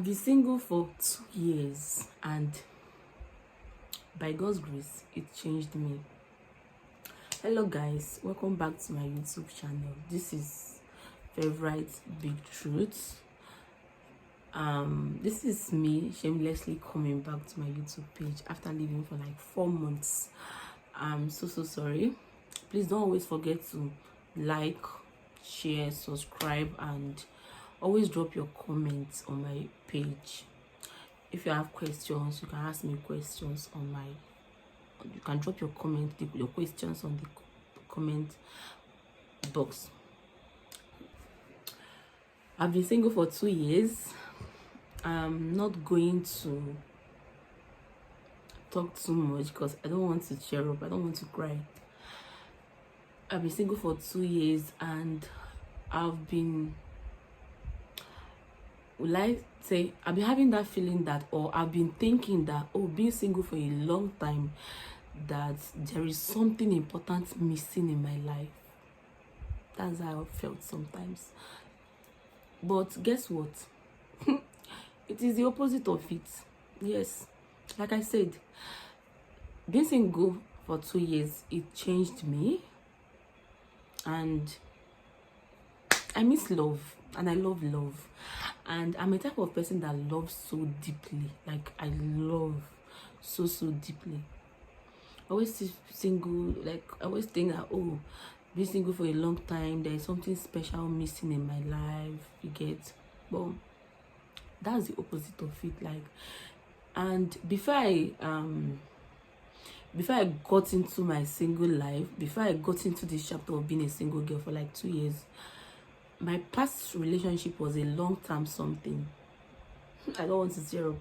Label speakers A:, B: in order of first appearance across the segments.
A: I've been single for 2 years, and by God's grace, it changed me. Hello guys, welcome back to my YouTube channel. This is Favorite Big Truths. This is me shamelessly coming back to my YouTube page after leaving for like 4 months. I'm so sorry. Please don't always forget to like, share, subscribe, and always drop your comments on my page. If you have questions, you can ask me questions on my, you can drop your your questions on the comment box. I've been single for 2 years. I'm not going to talk too much because I don't want to cheer up, I don't want to cry. I've been single for 2 years, and I've been, will I say, I've been having that feeling that, or I've been thinking that, oh, being single for a long time, that there is something important missing in my life. That's how I felt sometimes. But guess what? It is the opposite of it. Yes, like I said, being single for 2 years, it changed me, and I miss love, and I love love, and I'm a type of person that loves so deeply. Like, I love so deeply. I always see single, like, I always think that, oh, being single for a long time, there is something special missing in my life, you get. But that's the opposite of it. Like, and before I got into my single life, before I got into this chapter of being a single girl for like 2 years, my past relationship was a long-term something. I don't want to zero.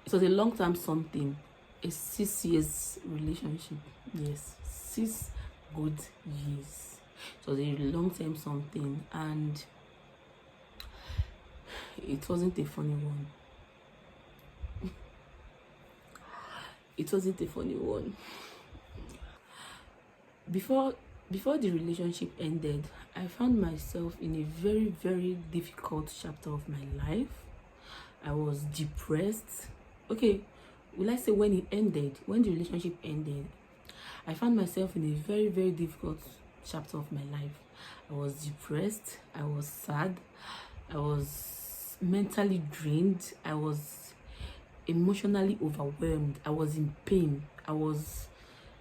A: It was a long-term something, a 6 years relationship. Yes, 6 good years. It was a long-term something, and it wasn't a funny one. It wasn't a funny one. Before the relationship ended, I found myself in a very difficult chapter of my life. I was depressed. Okay, will I say when it ended, when the relationship ended, I found myself in a very difficult chapter of my life. I was depressed, I was sad, I was mentally drained, I was emotionally overwhelmed, I was in pain. I was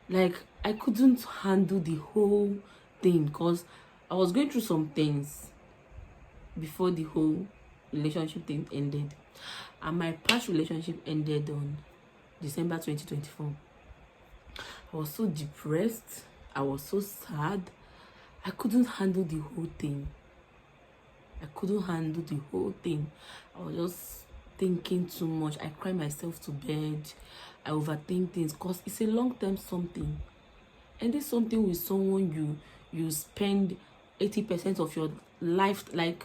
A: like, I couldn't handle the whole thing because I was going through some things before the whole relationship thing ended. And my past relationship ended on December 2024. I was so depressed, I was so sad, I couldn't handle the whole thing. I couldn't handle the whole thing. I was just thinking too much. I cry myself to bed. I overthink things because it's a long-term something. And this something with someone you spend 80% of your life, like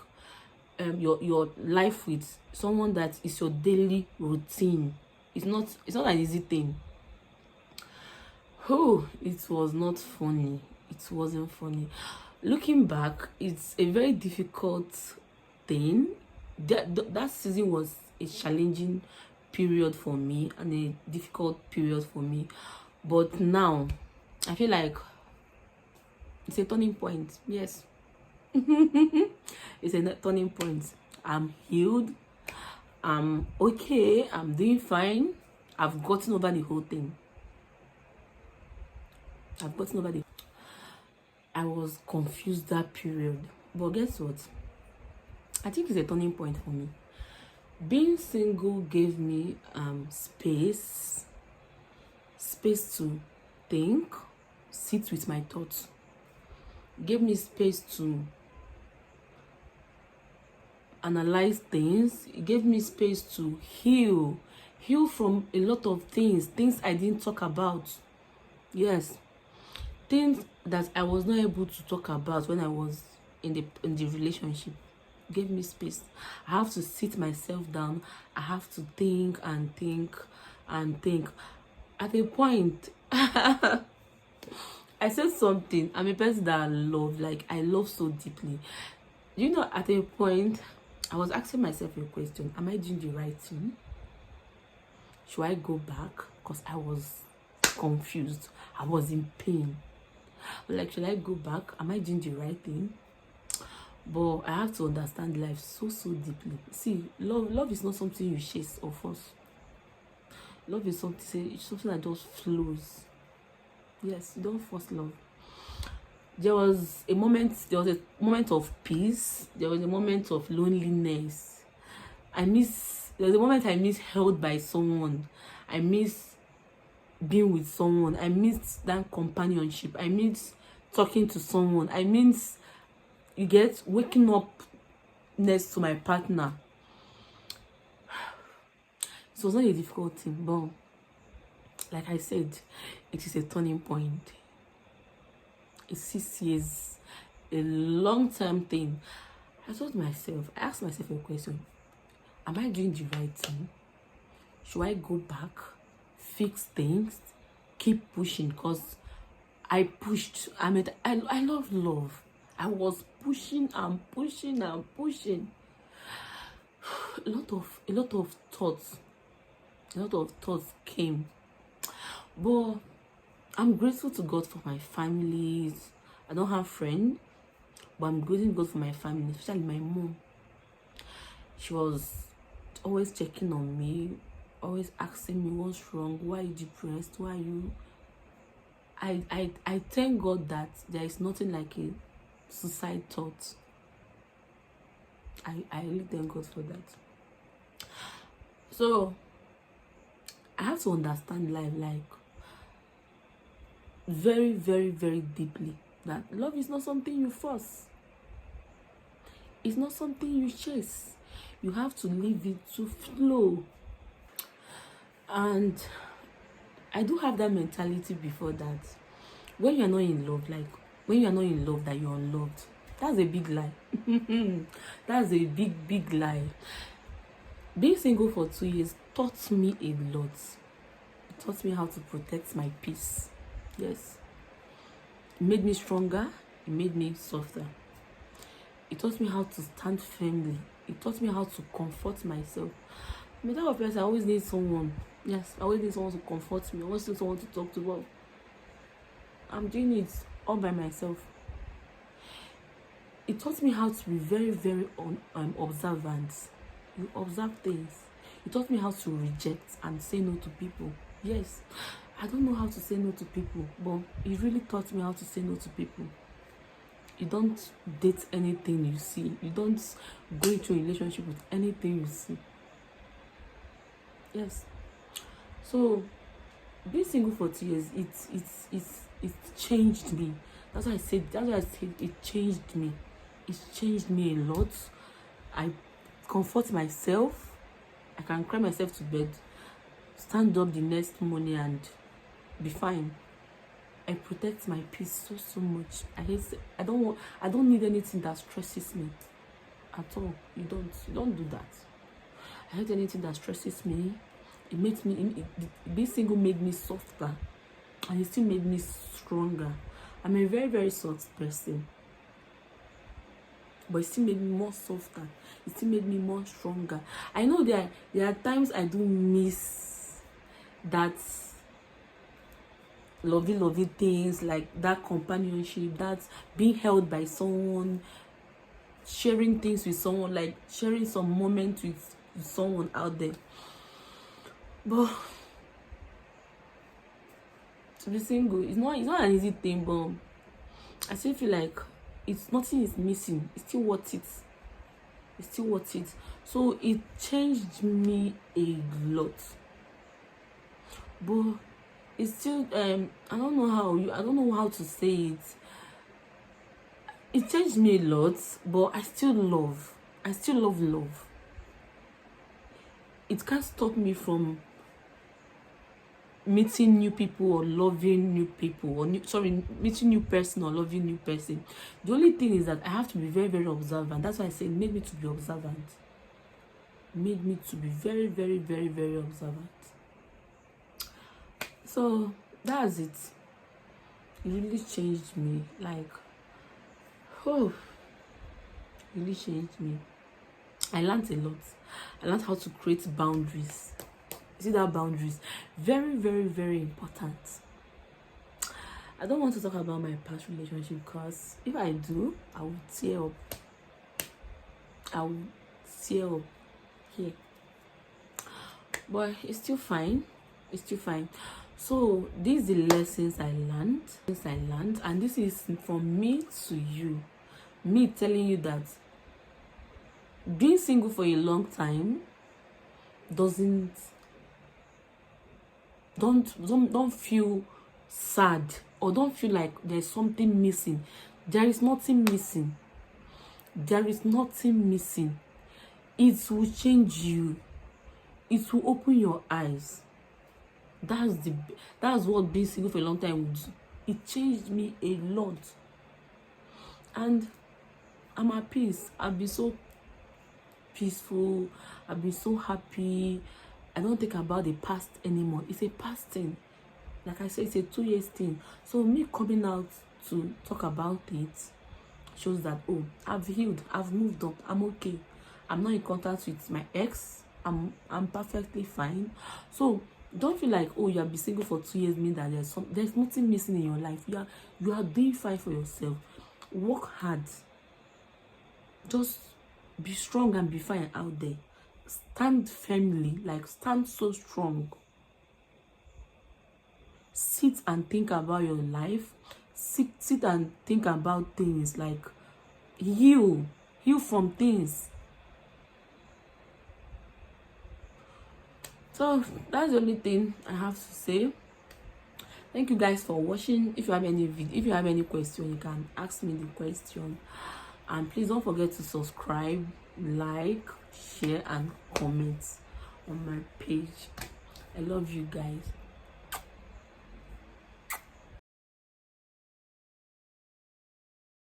A: your life with, someone that is your daily routine. It's not an easy thing. Oh, it was not funny. It wasn't funny. Looking back, it's a very difficult thing. That season was a challenging period for me and a difficult period for me. But now, I feel like it's a turning point. Yes. It's a turning point. I'm healed. I'm okay. I'm doing fine. I've gotten over the whole thing. I was confused that period. But guess what? I think it's a turning point for me. Being single gave me space to think, sit with my thoughts. Gave me space to analyze things. It gave me space to heal from a lot of things I didn't talk about. Yes, things that I was not able to talk about when I was in the relationship. Gave me space. I have to sit myself down. I have to think and think and think. At a point, I said something. I'm a person that I love. Like, I love so deeply. You know, at a point, I was asking myself a question: am I doing the right thing? Should I go back? Because I was confused. I was in pain. Like, should I go back? Am I doing the right thing? But I have to understand life so deeply. See, love is not something you chase or force. Love is something that just flows. Yes, you don't force love. There was a moment of peace. There was a moment of loneliness. There was a moment I miss held by someone. I miss being with someone. I miss that companionship. I miss talking to someone. I miss, you get, waking up next to my partner. It was not a difficult thing, but like I said, it is a turning point. It's 6 years, a long-term thing. I asked myself a question: am I doing the right thing? Should I go back, fix things, keep pushing? Because I pushed. I love love. I was pushing and pushing and pushing. A lot of thoughts came, but I'm grateful to God for my families. I don't have friends, but I'm grateful to God for my family, especially my mom. She was always checking on me, always asking me what's wrong, why are you depressed, why are you. I thank God that there is nothing like a suicide thought. I really thank God for that. So I have to understand life like very deeply, that love is not something you force. It's not something you chase. You have to leave it to flow. And I do have that mentality before that when you're not in love, that you're unloved. That's a big lie. That's a big lie. Being single for 2 years taught me a lot. It taught me how to protect my peace. Yes. It made me stronger. It made me softer. It taught me how to stand firmly. It taught me how to comfort myself. I'm the type of person, I always need someone. Yes, I always need someone to comfort me. I always need someone to talk to. Well, I'm doing it all by myself. It taught me how to be very observant. You observe things. It taught me how to reject and say no to people. Yes, I don't know how to say no to people, but it really taught me how to say no to people. You don't date anything you see. You don't go into a relationship with anything you see. Yes. So being single for 2 years, it changed me. That's why I said it changed me. It changed me a lot. I comfort myself. I can cry myself to bed, stand up the next morning and be fine. I protect my peace so much. I don't need anything that stresses me at all. You don't do that. I hate anything that stresses me. It makes me, being single made me softer, and it still made me stronger. I'm a very soft person, but it still made me more softer. It still made me more stronger. I know there are times I do miss that lovey things, like that companionship, that being held by someone, sharing things with someone, like sharing some moments with someone out there. But to be single, it's not an easy thing, but I still feel like nothing is missing. It's still worth it. It's still worth it. So it changed me a lot. But it's still I don't know how to say it. It changed me a lot, but I still love love. It can't stop me from meeting new people or loving new people, or meeting new person or loving new person. The only thing is that I have to be very observant. That's why I say it made me to be observant. It made me to be very observant. So that's it. It really changed me. Like, oh, it really changed me. I learned a lot. I learned how to create boundaries. You see that boundaries? Very, very, very important. I don't want to talk about my past relationship because if I do, I will tear up. I will tear up here. But it's still fine. It's still fine. So these are the lessons I learned, and this is from me to you. Me telling you that being single for a long time don't feel sad, or don't feel like there's something missing. There is nothing missing. There is nothing missing. It will change you. It will open your eyes. That's what being single for a long time would do. It changed me a lot, and I'm at peace. I've been so peaceful. I've been so happy. I don't think about the past anymore. It's a past thing. Like I said, it's a 2 years thing. So me coming out to talk about it shows that, oh, I've healed, I've moved up, I'm okay. I'm not in contact with my ex. I'm perfectly fine. So don't feel like, oh, you have been single for 2 years mean that there's nothing missing in your life. You are doing fine for yourself. Work hard. Just be strong and be fine out there. Stand firmly, like stand so strong. Sit and think about your life. Sit and think about things, like heal from things. So that's the only thing I have to say. Thank you guys for watching. If you have any question, you can ask me the question. And please don't forget to subscribe, like, share, and comment on my page. I love you guys.